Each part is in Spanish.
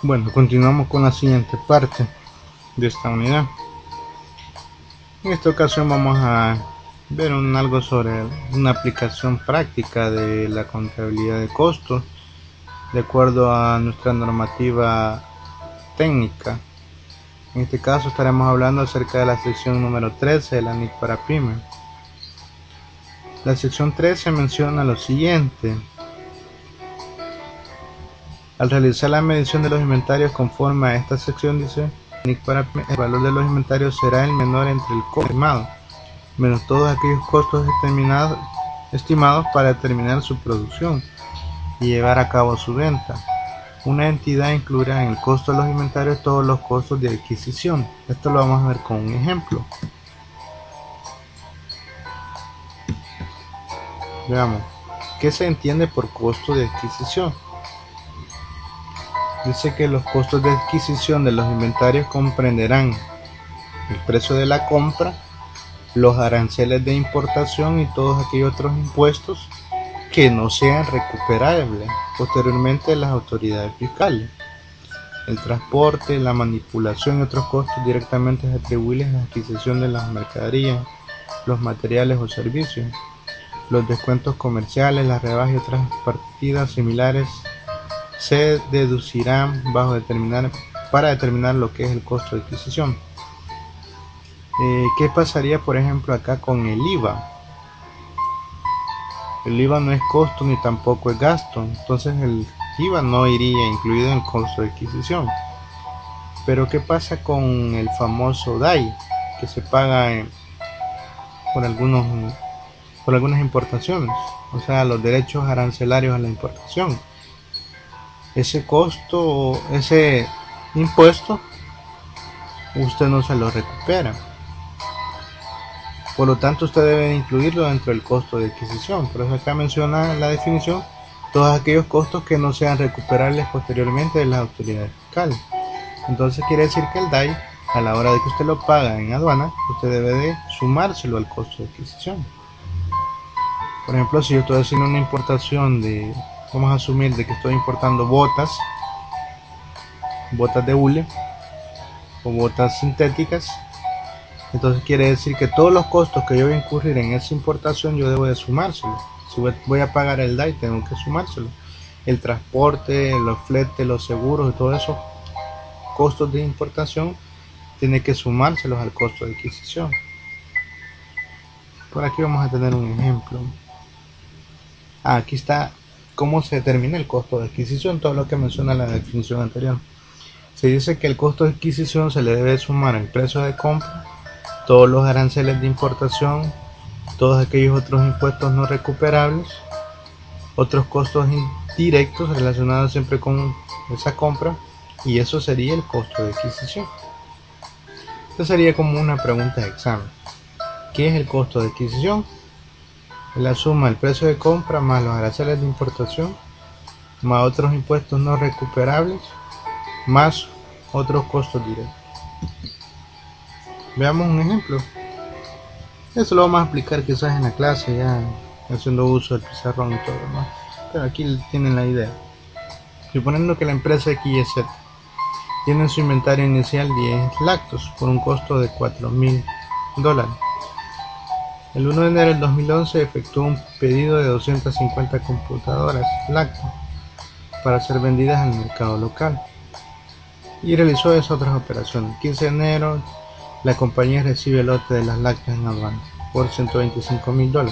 Bueno, continuamos con la siguiente parte de esta unidad. En esta ocasión vamos a ver algo sobre una aplicación práctica de la contabilidad de costos de acuerdo a nuestra normativa técnica. En este caso estaremos hablando acerca de la sección número 13 de la NIC para PYME. La sección 13 menciona lo siguiente: al realizar la medición de los inventarios conforme a esta sección, dice NIC para PYME, el valor de los inventarios será el menor entre el costo estimado menos todos aquellos costos estimados para determinar su producción y llevar a cabo su venta. Una entidad incluirá en el costo de los inventarios todos los costos de adquisición. Esto lo vamos a ver con un ejemplo. Veamos, ¿qué se entiende por costo de adquisición? Dice que los costos de adquisición de los inventarios comprenderán el precio de la compra, los aranceles de importación y todos aquellos otros impuestos que no sean recuperables posteriormente de las autoridades fiscales. El transporte, la manipulación y otros costos directamente atribuibles a la adquisición de las mercaderías, los materiales o servicios, los descuentos comerciales, las rebajas y otras partidas similares se deducirán para determinar lo que es el costo de adquisición. ¿Qué pasaría, por ejemplo, acá con el IVA? El IVA no es costo ni tampoco es gasto, entonces el IVA no iría incluido en el costo de adquisición. Pero ¿qué pasa con el famoso DAI que se paga por algunas importaciones? O sea, los derechos arancelarios a la importación. Ese costo, ese impuesto, usted no se lo recupera. Por lo tanto, usted debe incluirlo dentro del costo de adquisición. Por eso acá menciona la definición: todos aquellos costos que no sean recuperables posteriormente de las autoridades fiscales. Entonces quiere decir que el DAI, a la hora de que usted lo paga en aduana, usted debe de sumárselo al costo de adquisición. Por ejemplo, si yo estoy haciendo una importación vamos a asumir de que estoy importando botas de hule o botas sintéticas. Entonces quiere decir que todos los costos que yo voy a incurrir en esa importación yo debo de sumárselo. Si voy a pagar el DAI, tengo que sumárselo. El transporte, los fletes, los seguros y todo eso, costos de importación, tiene que sumárselos al costo de adquisición. Por aquí vamos a tener un ejemplo. Aquí está cómo se determina el costo de adquisición, todo lo que menciona la definición anterior. Se dice que el costo de adquisición se le debe sumar al precio de compra, todos los aranceles de importación, todos aquellos otros impuestos no recuperables, otros costos indirectos relacionados siempre con esa compra, y eso sería el costo de adquisición. Esto sería como una pregunta de examen. ¿Qué es el costo de adquisición? Es la suma del precio de compra más los aranceles de importación, más otros impuestos no recuperables, más otros costos directos. Veamos un ejemplo. Eso lo vamos a explicar quizás en la clase, ya haciendo uso del pizarrón y todo lo demás. Pero aquí tienen la idea. Suponiendo que la empresa XYZ tiene en su inventario inicial 10 lácteos por un costo de $4,000. El 1 de enero del 2011 efectuó un pedido de 250 computadoras lácteos para ser vendidas al mercado local y realizó esas otras operaciones. El 15 de enero la compañía recibe el lote de las lácteas en aduana por $125,000.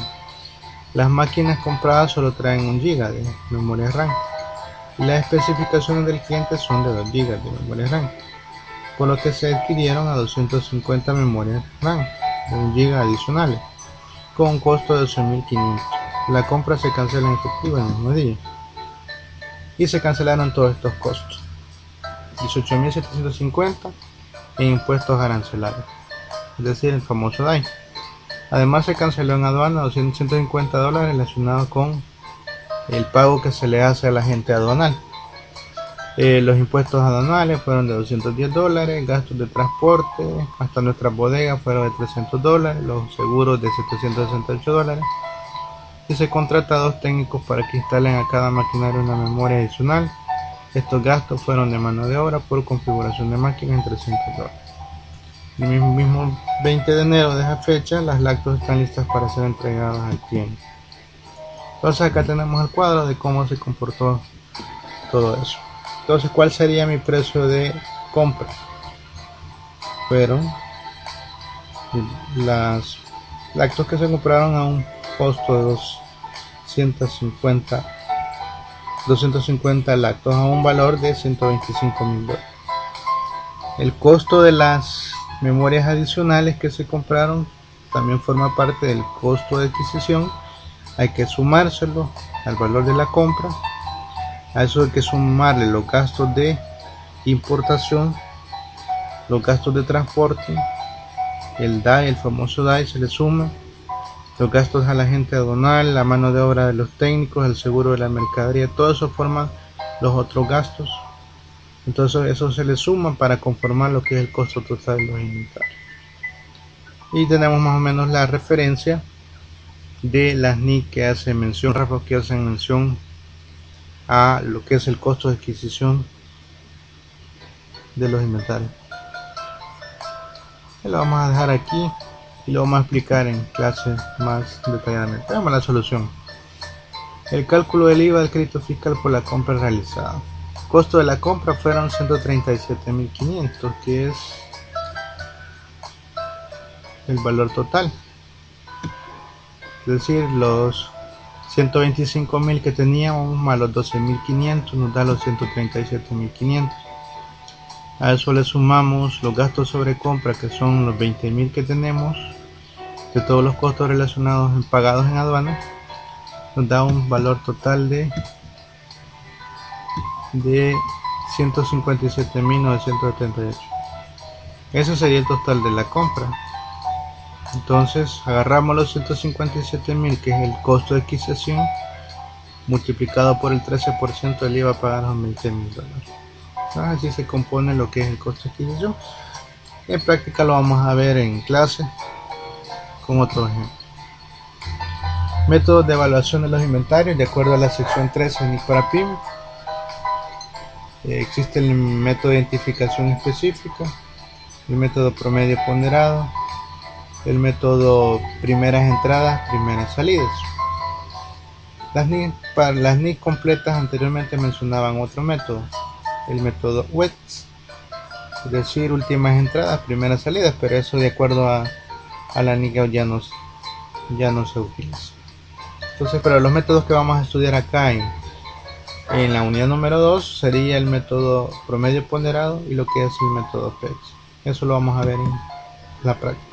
Las máquinas compradas solo traen 1 GB de memoria RAM y las especificaciones del cliente son de 2 GB de memoria RAM, por lo que se adquirieron a 250 memorias RAM de 1 GB adicionales con un costo de 12.500. La compra se cancela en efectivo el mismo día y se cancelaron todos estos costos, 18.750 en impuestos arancelarios, es decir, el famoso DAI. Además se canceló en aduana $250 relacionados con el pago que se le hace a la gente aduanal. Los impuestos aduanales fueron de $210, gastos de transporte hasta nuestras bodegas fueron de $300, los seguros de $768, y se contrata a 2 técnicos para que instalen a cada maquinaria una memoria adicional Estos gastos fueron de mano de obra por configuración de máquinas en $300. El mismo 20 de enero de esa fecha, las lactos están listas para ser entregadas al cliente. Entonces acá tenemos el cuadro de cómo se comportó todo eso. Entonces, ¿cuál sería mi precio de compra? Fueron las lactos que se compraron a un costo de 250 lactos a un valor de $125.000. El costo de las memorias adicionales que se compraron también forma parte del costo de adquisición. Hay que sumárselo al valor de la compra. A eso hay que sumarle los gastos de importación, los gastos de transporte, el DAI, el famoso DAI se le suma, los gastos a la gente aduanal, la mano de obra de los técnicos, el seguro de la mercadería, todo eso forma los otros gastos. Entonces eso se le suma para conformar lo que es el costo total de los inventarios. Y tenemos más o menos la referencia de las NIC que hacen mención, a lo que es el costo de adquisición de los inventarios. Y lo vamos a dejar aquí y lo vamos a explicar en clase más detalladamente. Veamos la solución. El cálculo del IVA del crédito fiscal por la compra realizada. El costo de la compra fueron $137.500, que es el valor total. Es decir, los 125.000 que teníamos más los 12.500 nos da los 137.500. A eso le sumamos los gastos sobre compra, que son los 20.000 que tenemos, de todos los costos relacionados pagados en aduana, nos da un valor total de 157.978. Ese sería el total de la compra. Entonces agarramos los 157.000, que es el costo de adquisición, multiplicado por el 13% del IVA pagado en $20.000. Así se compone lo que es el costo de adquisición. En práctica lo vamos a ver en clase con otro ejemplo. Métodos de evaluación de los inventarios de acuerdo a la sección 13 de NIC para PYME. Existe el método de identificación específica, el método promedio ponderado, el método primeras entradas, primeras salidas. Para las NIC completas anteriormente mencionaban otro método, el método WETS, es decir, últimas entradas, primeras salidas, pero eso de acuerdo a la NIC ya no se utiliza. Entonces, pero los métodos que vamos a estudiar acá en la unidad número 2 sería el método promedio ponderado y lo que es el método PEX. Eso lo vamos a ver en la práctica.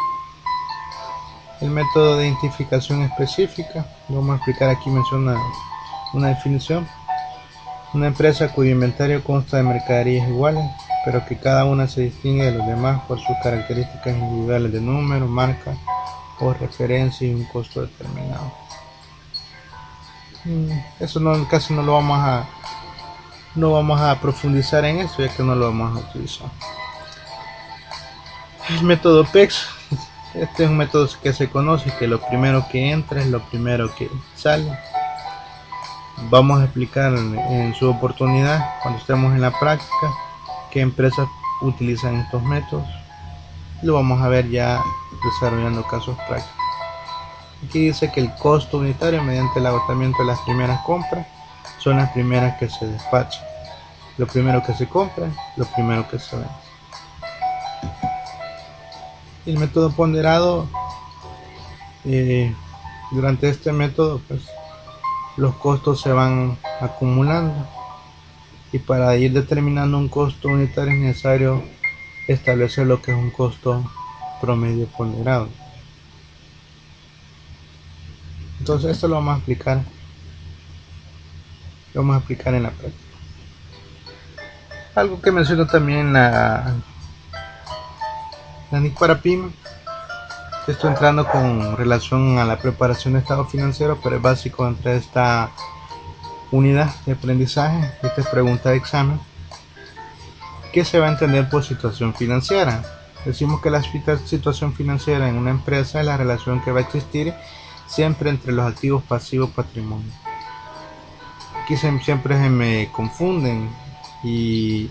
El método de identificación específica, lo vamos a explicar aquí, menciona una definición. Una empresa cuyo inventario consta de mercaderías iguales, pero que cada una se distingue de los demás por sus características individuales de número, marca o referencia y un costo determinado. Eso casi no vamos a profundizar en eso, ya que no lo vamos a utilizar. El método PEX, este es un método que se conoce, que lo primero que entra es lo primero que sale. Vamos a explicar en su oportunidad, cuando estemos en la práctica, qué empresas utilizan estos métodos. Lo vamos a ver ya desarrollando casos prácticos. Aquí dice que el costo unitario mediante el agotamiento de las primeras compras son las primeras que se despachan. Lo primero que se compra, lo primero que se vende. El método ponderado, durante este método, pues los costos se van acumulando, y para ir determinando un costo unitario es necesario establecer lo que es un costo promedio ponderado. Entonces esto lo vamos a explicar en la práctica. Algo que menciono también la NIC para PYME, estoy entrando con relación a la preparación de estado financiero, pero es básico entre esta unidad de aprendizaje. Esta es pregunta de examen. ¿Qué se va a entender por situación financiera? Decimos que la situación financiera en una empresa es la relación que va a existir siempre entre los activos, pasivos, patrimonio. Aquí siempre se me confunden y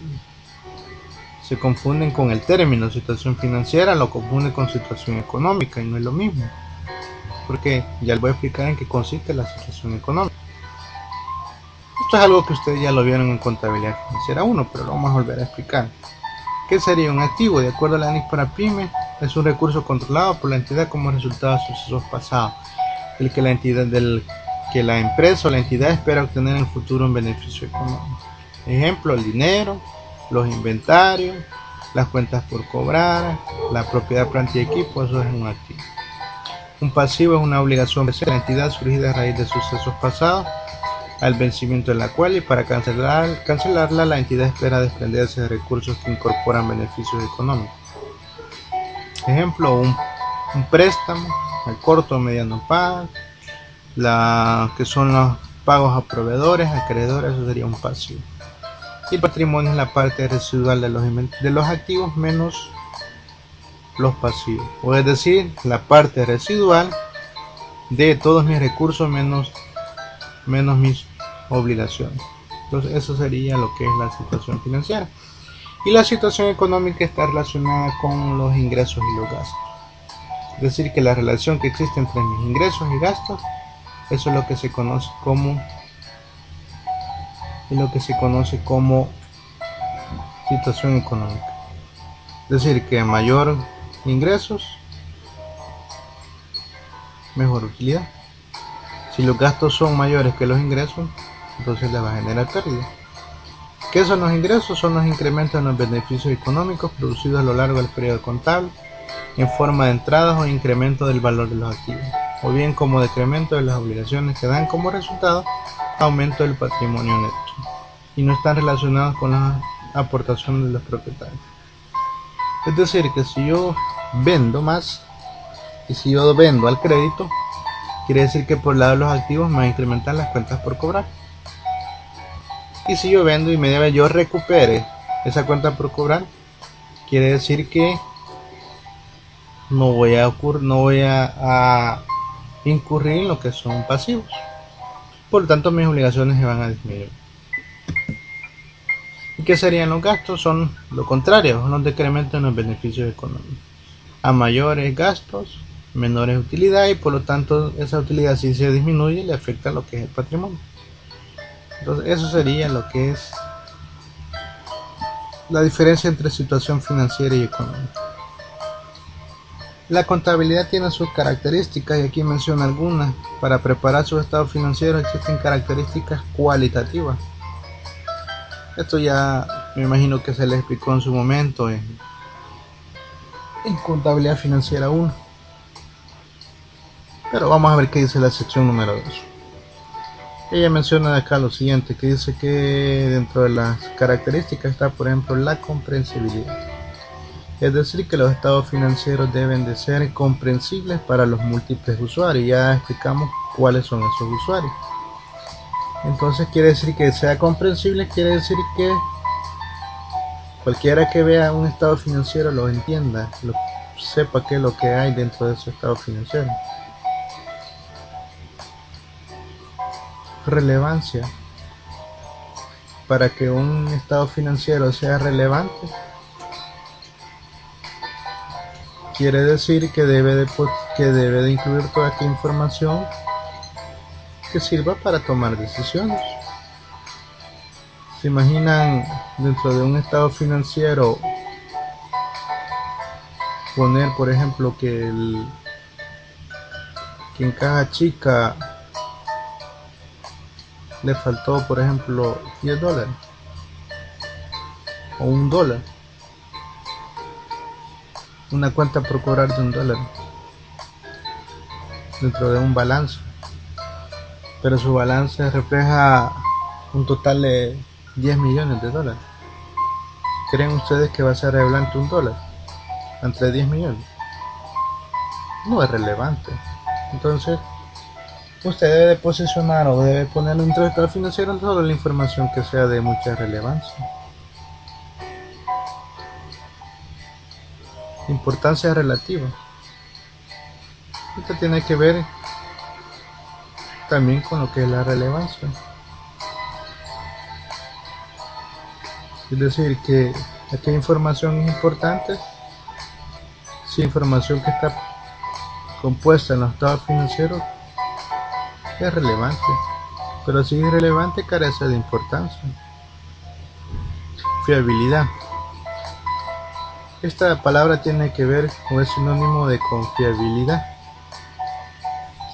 se confunden con el término situación financiera, lo confunden con situación económica y no es lo mismo, porque ya les voy a explicar en qué consiste la situación económica. Esto es algo que ustedes ya lo vieron en contabilidad financiera 1, pero lo vamos a volver a explicar. ¿Qué sería un activo? De acuerdo a la ANIC para PYME, es un recurso controlado por la entidad como resultado de sucesos pasados, el que la empresa o la entidad espera obtener en el futuro un beneficio económico. Ejemplo, el dinero, los inventarios, las cuentas por cobrar, la propiedad, planta y equipo, eso es un activo. Un pasivo es una obligación de la entidad surgida a raíz de sucesos pasados, al vencimiento de la cual, y para cancelarla, la entidad espera desprenderse de recursos que incorporan beneficios económicos. Ejemplo, un préstamo a corto o mediano plazo, que son los pagos a proveedores, acreedores, eso sería un pasivo. Y el patrimonio es la parte residual de los activos menos los pasivos, o es decir, la parte residual de todos mis recursos menos mis obligaciones. Entonces eso sería lo que es la situación financiera. Y la situación económica está relacionada con los ingresos y los gastos. Es decir, que la relación que existe entre mis ingresos y gastos, eso es lo que se conoce como situación económica. Es decir, que mayor ingresos, mejor utilidad. Si los gastos son mayores que los ingresos, entonces le va a generar pérdida. ¿Qué son los ingresos? Son los incrementos en los beneficios económicos producidos a lo largo del periodo contable en forma de entradas o incremento del valor de los activos, o bien como decremento de las obligaciones que dan como resultado aumento del patrimonio neto, y no están relacionados con la aportación de los propietarios. Es decir, que si yo vendo más y si yo vendo al crédito, quiere decir que por el lado de los activos me va a incrementar las cuentas por cobrar. Y si yo vendo y media vez yo recupere esa cuenta por cobrar, quiere decir que no voy a incurrir en lo que son pasivos. Por lo tanto, mis obligaciones se van a disminuir. ¿Y qué serían los gastos? Son lo contrario, son los decrementos en los beneficios económicos. A mayores gastos, menores utilidad, y por lo tanto esa utilidad si se disminuye le afecta a lo que es el patrimonio. Entonces eso sería lo que es la diferencia entre situación financiera y económica. La contabilidad tiene sus características y aquí menciono algunas. Para preparar su estado financiero existen características cualitativas. Esto ya me imagino que se les explicó en su momento en contabilidad financiera 1. Pero vamos a ver qué dice la sección número 2. Ella menciona acá lo siguiente, que dice que dentro de las características está, por ejemplo, la comprensibilidad. Es decir, que los estados financieros deben de ser comprensibles para los múltiples usuarios. Ya explicamos cuáles son esos usuarios. Entonces quiere decir que sea comprensible, quiere decir que cualquiera que vea un estado financiero lo entienda, sepa qué es lo que hay dentro de ese estado financiero. Relevancia. Para que un estado financiero sea relevante, quiere decir que debe de incluir toda esta información que sirva para tomar decisiones. ¿Se imaginan dentro de un estado financiero poner, por ejemplo, que en caja chica le faltó, por ejemplo, $10 o $1, una cuenta por cobrar de $1 dentro de un balance, pero su balance refleja un total de $10 millones? ¿Creen ustedes que va a ser relevante $1 entre 10 millones? No es relevante. Entonces usted debe posicionar o debe poner dentro del estado financiero toda la información que sea de mucha relevancia. Importancia relativa. Esto tiene que ver también con lo que es la relevancia. Es decir, que aquella información es importante si la información que está compuesta en los estados financieros es relevante, pero si es irrelevante carece de importancia. Fiabilidad. Esta palabra tiene que ver o es sinónimo de confiabilidad.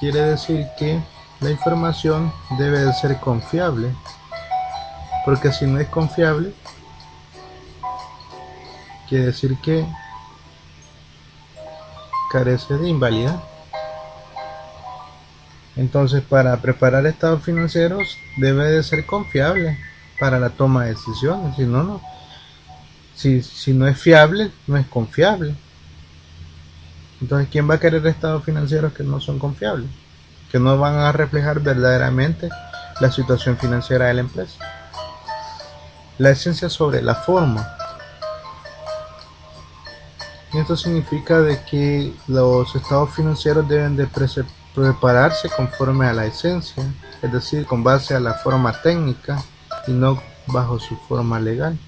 Quiere decir que la información debe de ser confiable, porque si no es confiable, quiere decir que carece de invalidad. Entonces, para preparar estados financieros debe de ser confiable para la toma de decisiones, si no, si no es fiable, no es confiable. Entonces, ¿quién va a querer estados financieros que no son confiables? Que no van a reflejar verdaderamente la situación financiera de la empresa. La esencia sobre la forma. Y esto significa de que los estados financieros deben de prepararse conforme a la esencia, es decir, con base a la forma técnica y no bajo su forma legal.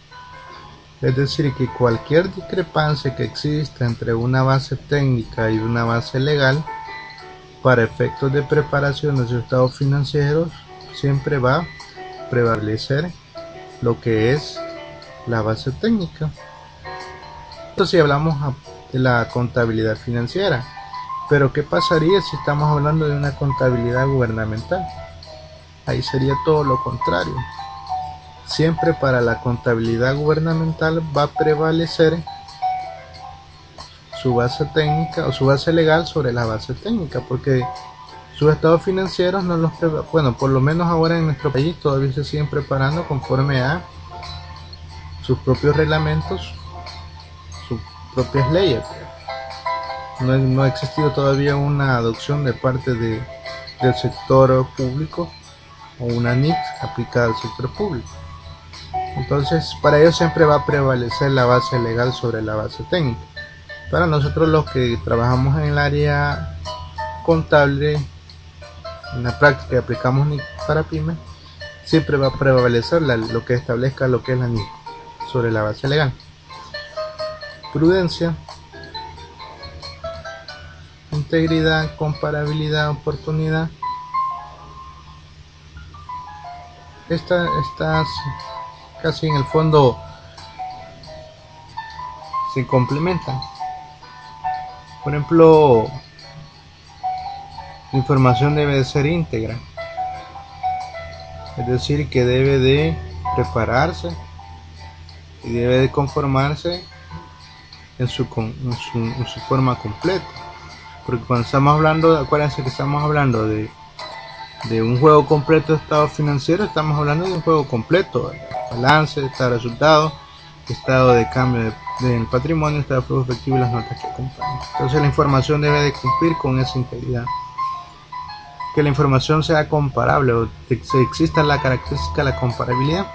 Es decir, que cualquier discrepancia que exista entre una base técnica y una base legal, para efectos de preparación de sus estados financieros, siempre va a prevalecer lo que es la base técnica. Esto si hablamos de la contabilidad financiera, pero ¿qué pasaría si estamos hablando de una contabilidad gubernamental? Ahí sería todo lo contrario. Siempre para la contabilidad gubernamental va a prevalecer su base técnica o su base legal sobre la base técnica, porque sus estados financieros no los bueno, por lo menos ahora en nuestro país todavía se siguen preparando conforme a sus propios reglamentos, sus propias leyes. No ha existido todavía una adopción de parte del sector público o una NIC aplicada al sector público. Entonces, para ello siempre va a prevalecer la base legal sobre la base técnica. Para nosotros los que trabajamos en el área contable, en la práctica aplicamos NIC para pymes, siempre va a prevalecer lo que establezca lo que es la NIC sobre la base legal. Prudencia, integridad, comparabilidad, oportunidad. Estas casi en el fondo se complementan. Por ejemplo, la información debe de ser íntegra, es decir, que debe de prepararse y debe de conformarse en su forma completa. Porque cuando estamos hablando, acuérdense que estamos hablando de un juego completo de estado financiero, estamos hablando de un juego completo: balance, estado de resultados, estado de cambio del patrimonio, estado de flujo efectivo y las notas que acompañan. Entonces la información debe de cumplir con esa integridad. Que la información sea comparable o que exista la característica de la comparabilidad,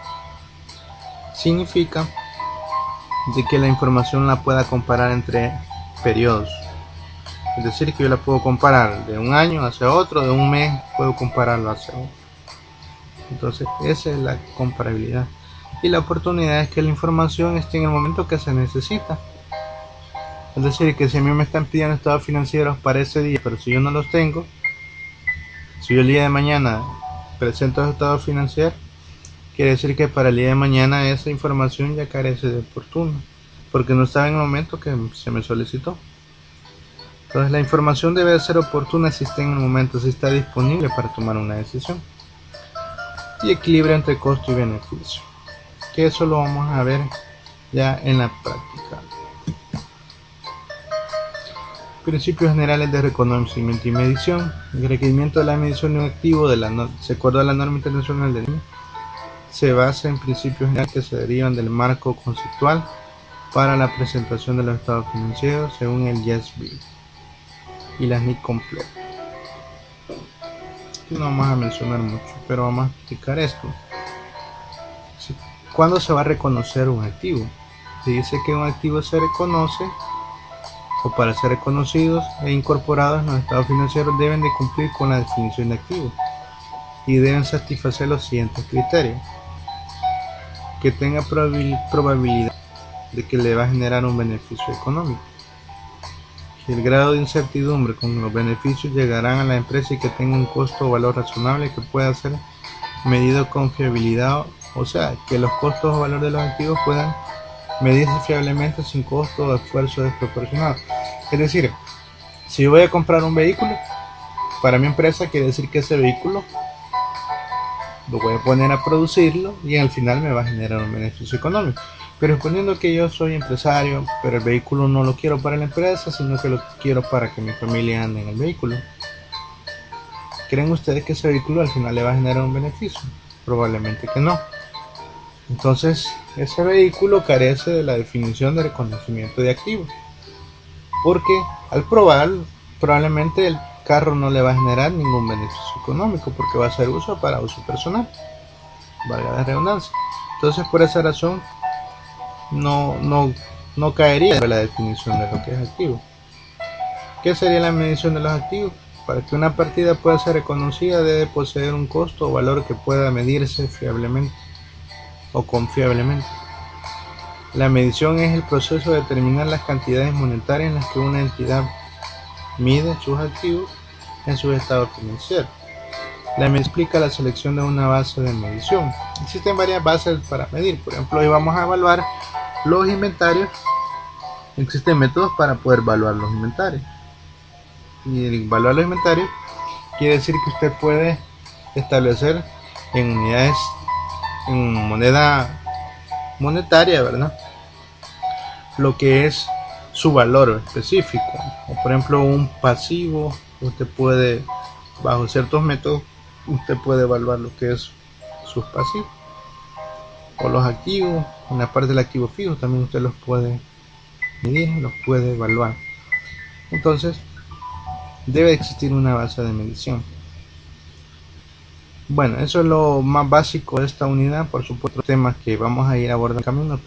significa de que la información la pueda comparar entre periodos. Es decir, que yo la puedo comparar de un año hacia otro, de un mes puedo compararlo hacia otro. Entonces esa es la comparabilidad. Y la oportunidad es que la información esté en el momento que se necesita. Es decir, que si a mí me están pidiendo estados financieros para ese día, pero si yo no los tengo, si yo el día de mañana presento los estados financieros, quiere decir que para el día de mañana esa información ya carece de oportuno, porque no estaba en el momento que se me solicitó. Entonces la información debe ser oportuna si está en el momento, si está disponible para tomar una decisión. Y equilibrio entre costo y beneficio, que eso lo vamos a ver ya en la práctica. Principios generales de reconocimiento y medición. El requerimiento de la medición de un activo de acuerdo a la norma internacional del NIC se basa en principios generales que se derivan del marco conceptual para la presentación de los estados financieros según el YES-BIL y las NIC completas. No vamos a mencionar mucho, pero vamos a explicar esto. ¿Cuándo se va a reconocer un activo? Se dice que un activo se reconoce, o para ser reconocidos e incorporados en los estados financieros deben de cumplir con la definición de activo y deben satisfacer los siguientes criterios. que tenga probabilidad de que le va a generar un beneficio económico. El grado de incertidumbre con los beneficios llegarán a la empresa y que tenga un costo o valor razonable que pueda ser medido con fiabilidad, o sea, que los costos o valor de los activos puedan medirse fiablemente sin costo o esfuerzo desproporcionado. Es decir, si yo voy a comprar un vehículo para mi empresa, quiere decir que ese vehículo lo voy a poner a producirlo y al final me va a generar un beneficio económico. Pero suponiendo que yo soy empresario, pero el vehículo no lo quiero para la empresa, sino que lo quiero para que mi familia ande en el vehículo, ¿creen ustedes que ese vehículo al final le va a generar un beneficio? Probablemente que no. Entonces, ese vehículo carece de la definición de reconocimiento de activos, porque al probarlo, probablemente el carro no le va a generar ningún beneficio económico, porque va a ser uso para uso personal, valga la redundancia. Entonces, por esa razón, no caería en la definición de lo que es activo. ¿Qué sería la medición de los activos? Para que una partida pueda ser reconocida debe poseer un costo o valor que pueda medirse fiablemente o confiablemente. La medición es el proceso de determinar las cantidades monetarias en las que una entidad mide sus activos en su estado financiero. La medición explica la selección de una base de medición. Existen varias bases para medir. Por ejemplo, hoy vamos a evaluar los inventarios. Existen métodos para poder evaluar los inventarios. Y el evaluar los inventarios quiere decir que usted puede establecer en unidades, en moneda monetaria, ¿verdad?, lo que es su valor específico. O por ejemplo, un pasivo, usted puede, bajo ciertos métodos, usted puede evaluar lo que es sus pasivos. O los activos, en la parte del activo fijo también usted los puede medir, los puede evaluar. Entonces, debe existir una base de medición. Bueno, eso es lo más básico de esta unidad. Por supuesto, temas que vamos a ir abordando en camino.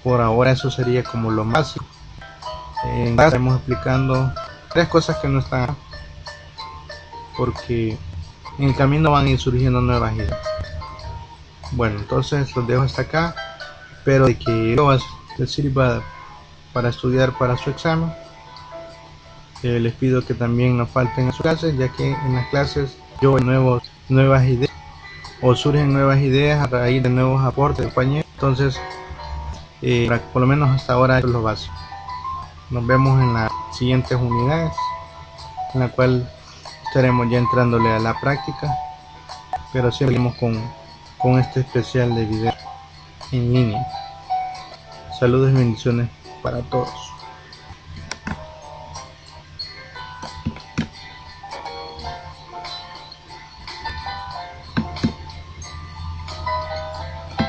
Por ahora eso sería como lo más básico. Estaremos explicando 3 cosas que no están, porque en el camino van a ir surgiendo nuevas ideas. Bueno, entonces los dejo hasta acá. Espero de que les sirva para estudiar para su examen. Les pido que también no falten a sus clases, ya que en las clases yo nuevas ideas, o surgen nuevas ideas a raíz de nuevos aportes de compañeros. Entonces, por lo menos hasta ahora eso es lo básico. Nos vemos en las siguientes unidades, en la cual estaremos ya entrándole a la práctica, pero siempre seguimos con este especial de video en línea. Saludos y bendiciones para todos.